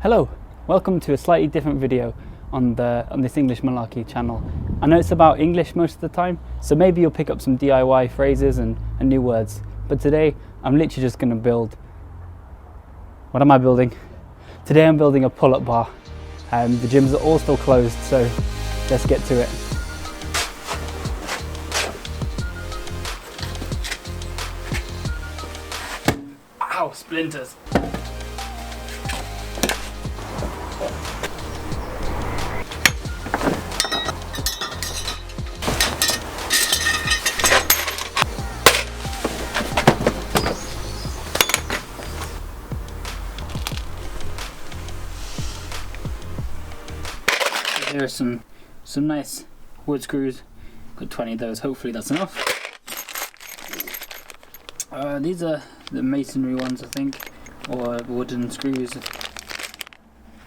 Hello, welcome to a slightly different video on this English Malarkey channel. I know it's about English most of the time, so maybe you'll pick up some DIY phrases and new words. But today, I'm literally just going to build... What am I building? Today I'm building a pull-up bar. The gyms are all still closed, so let's get to it. Ow, splinters! Here are some nice wood screws. Got 20 of those. Hopefully that's enough. These are the masonry ones, I think, or wooden screws.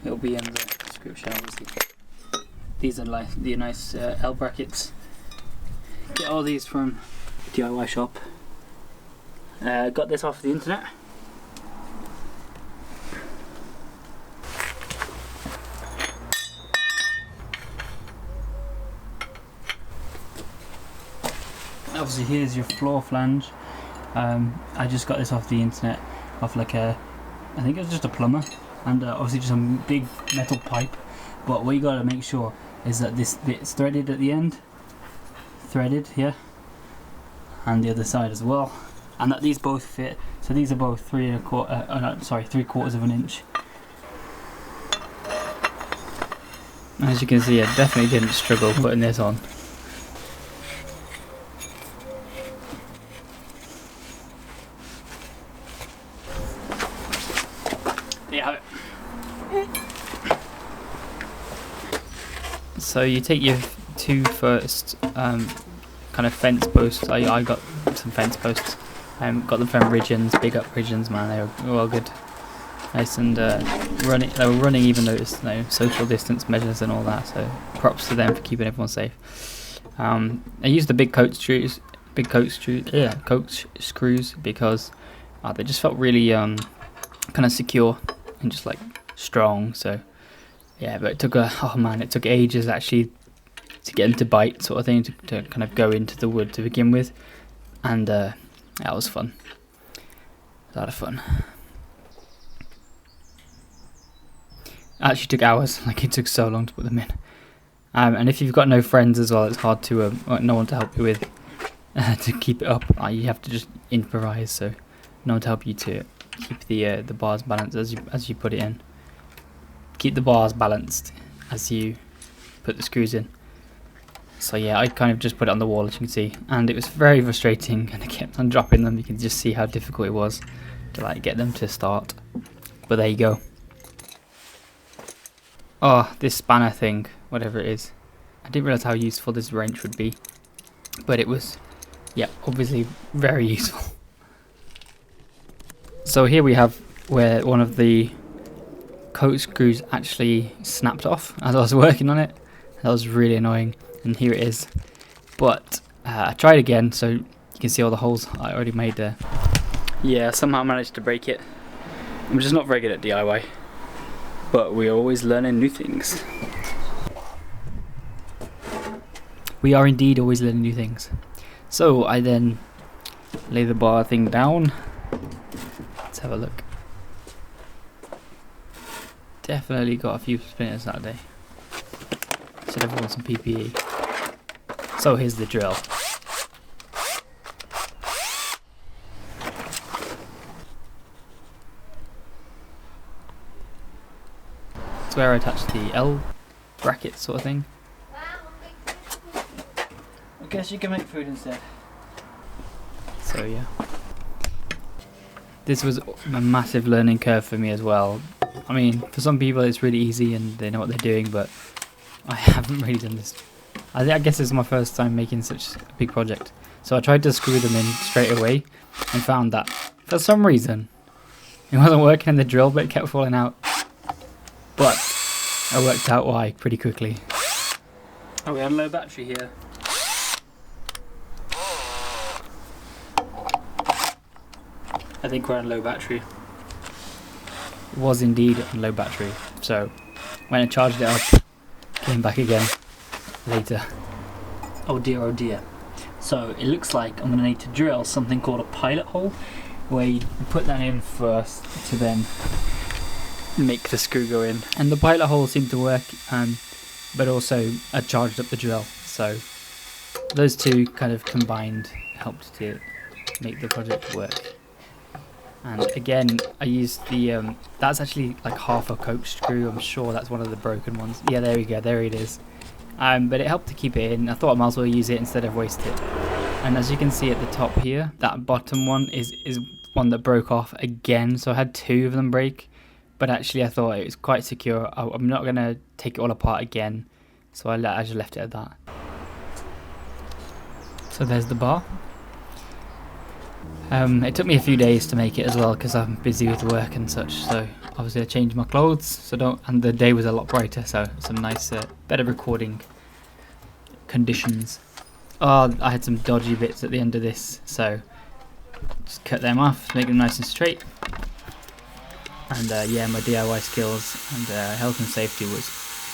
It'll be in the description, obviously. These are like the nice L brackets. Get all these from DIY shop. Got this off the internet. Obviously here's your floor flange. I just got this off the internet, off like I think it was just a plumber, and obviously just a big metal pipe. But what you gotta make sure is that this bit's threaded at the end, threaded here, and the other side as well, and that these both fit. So these are both 3/4 of an inch. As you can see, I definitely didn't struggle putting this on. Yeah. So you take your two first kind of fence posts. I got some fence posts. Got them from Ridgeons, big up Ridgeons, man. They were well good, nice and running. They were running even though it's social distance measures and all that. So props to them for keeping everyone safe. I used the big coach screws because they just felt really kind of secure and just like strong. So yeah, but it took it took ages actually to get them to bite, sort of thing, to kind of go into the wood to begin with, and that was fun. A lot of fun. It actually took hours. Like, it took so long to put them in. And if you've got no friends as well, it's hard to no one to help you with to keep it up. You have to just improvise. So no one to help you to keep the bars balanced as you put it in. Keep the bars balanced as you put the screws in. So yeah, I kind of just put it on the wall, as you can see, and it was very frustrating, and I kept on dropping them. You can just see how difficult it was to like get them to start. But there you go. Oh, this spanner thing, whatever it is, I didn't realise how useful this wrench would be, but it was, yeah, obviously very useful. So here we have where one of the coat screws actually snapped off as I was working on it. That was really annoying, and here it is. But I tried again, so you can see all the holes I already made there. Yeah, somehow managed to break it. I'm just not very good at DIY, but we're always learning new things. We are indeed always learning new things. So I then lay the bar thing down. Let's have a look. Definitely got a few splinters that day. Should have worn some PPE. So here's the drill. It's where I attach the L bracket sort of thing. I guess you can make food instead. So yeah. This was a massive learning curve for me as well. I mean, for some people it's really easy and they know what they're doing, but I haven't really done this. I guess this is my first time making such a big project. So I tried to screw them in straight away and found that for some reason it wasn't working in the drill bit, kept falling out. But I worked out why pretty quickly. Oh, we have low battery here. I think we're on low battery. was indeed on low battery. So when I charged it up, came back again later. Oh dear. So it looks like I'm going to need to drill something called a pilot hole, where you put that in first to then Make the screw go in. And the pilot hole seemed to work, but also I charged up the drill. So those two kind of combined helped to make the project work. And again, I used the, that's actually like half a coke screw. I'm sure that's one of the broken ones. Yeah, there we go, there it is. But it helped to keep it in. I thought I might as well use it instead of waste it. And as you can see at the top here, that bottom one is one that broke off again. So I had two of them break, but actually I thought it was quite secure. I'm not going to take it all apart again. So I just left it at that. So there's the bar. It took me a few days to make it as well because I'm busy with work and such. So obviously I changed my clothes, and the day was a lot brighter, so some nice, better recording conditions. Oh, I had some dodgy bits at the end of this, so just cut them off, make them nice and straight. And yeah, my DIY skills and health and safety was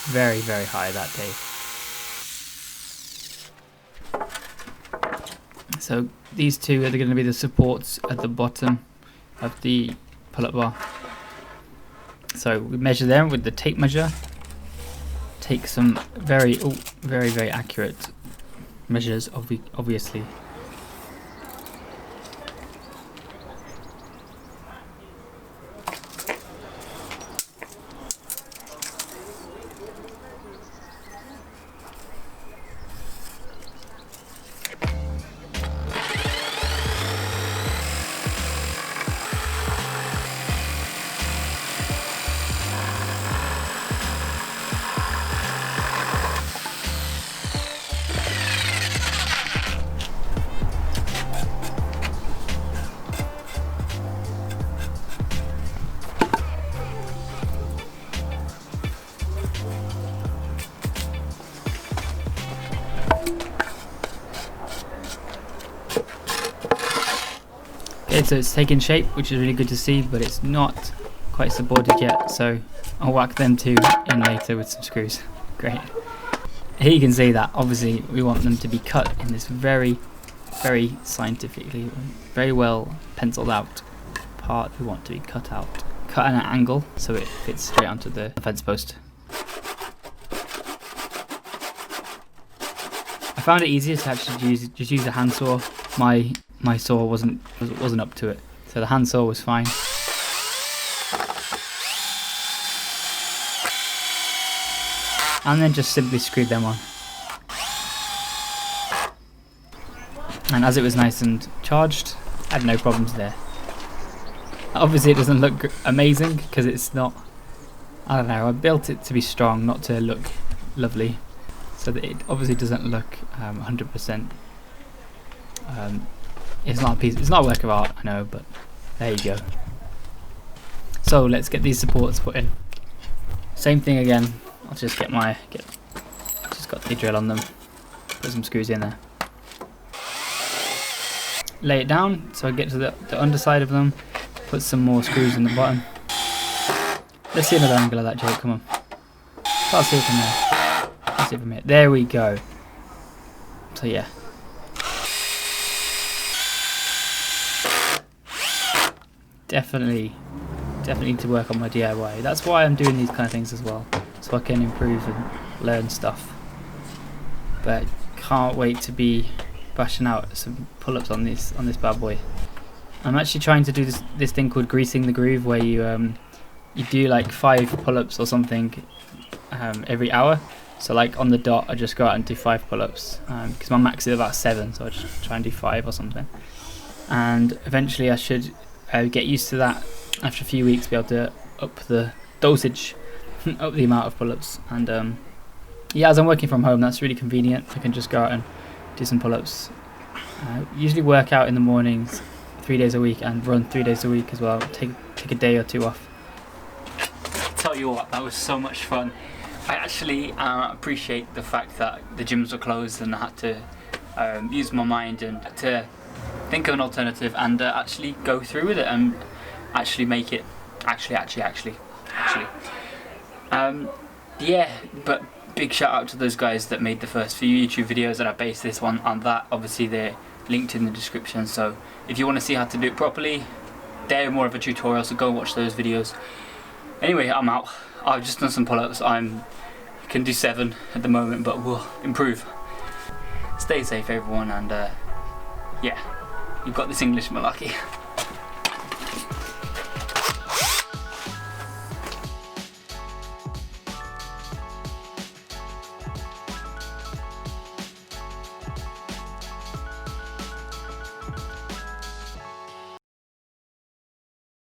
very, very high that day. So these two are going to be the supports at the bottom of the pull-up bar. So we measure them with the tape measure. Take some very, very accurate measures, obviously. Okay, so it's taken shape, which is really good to see, but it's not quite supported yet, so I'll whack them two in later with some screws. Great. Here you can see that obviously we want them to be cut in this very, very scientifically, very well penciled out part we want to be cut out. Cut at an angle so it fits straight onto the fence post. I found it easier to actually just use a handsaw. My saw wasn't up to it, so the handsaw was fine. And then just simply screwed them on. And as it was nice and charged, I had no problems there. Obviously it doesn't look amazing because it's not, I don't know, I built it to be strong, not to look lovely. So that it obviously doesn't look 100%. It's not a work of art, I know, but there you go. So let's get these supports put in. Same thing again. I'll just got the drill on them. Put some screws in there. Lay it down so I get to the underside of them. Put some more screws in the bottom. Let's see another angle of that, Jake. Come on. Can't see it from there. Can't see it from here. There we go. So yeah. Definitely need to work on my DIY. That's why I'm doing these kind of things as well, so I can improve and learn stuff. But can't wait to be bashing out some pull-ups on this bad boy. I'm actually trying to do this thing called greasing the groove, where you do like 5 pull-ups or something every hour. So like on the dot, I just go out and do 5 pull-ups because my max is about 7, so I just try and do 5 or something. And eventually I should get used to that after a few weeks, be able to up the dosage, up the amount of pull-ups. And yeah, as I'm working from home, that's really convenient. I can just go out and do some pull-ups. Usually work out in the mornings 3 days a week and run 3 days a week as well. Take a day or two off. Tell you what, that was so much fun. I actually appreciate the fact that the gyms were closed and I had to use my mind and to think of an alternative and actually go through with it and actually make it Actually. Yeah, but big shout out to those guys that made the first few YouTube videos, and I based this one on that. Obviously they're linked in the description, so if you want to see how to do it properly, they're more of a tutorial, so go watch those videos. Anyway, I'm out. I've just done some pull-ups. I can do 7 at the moment, but we'll improve. Stay safe everyone, and yeah, you've got this English Malarkey.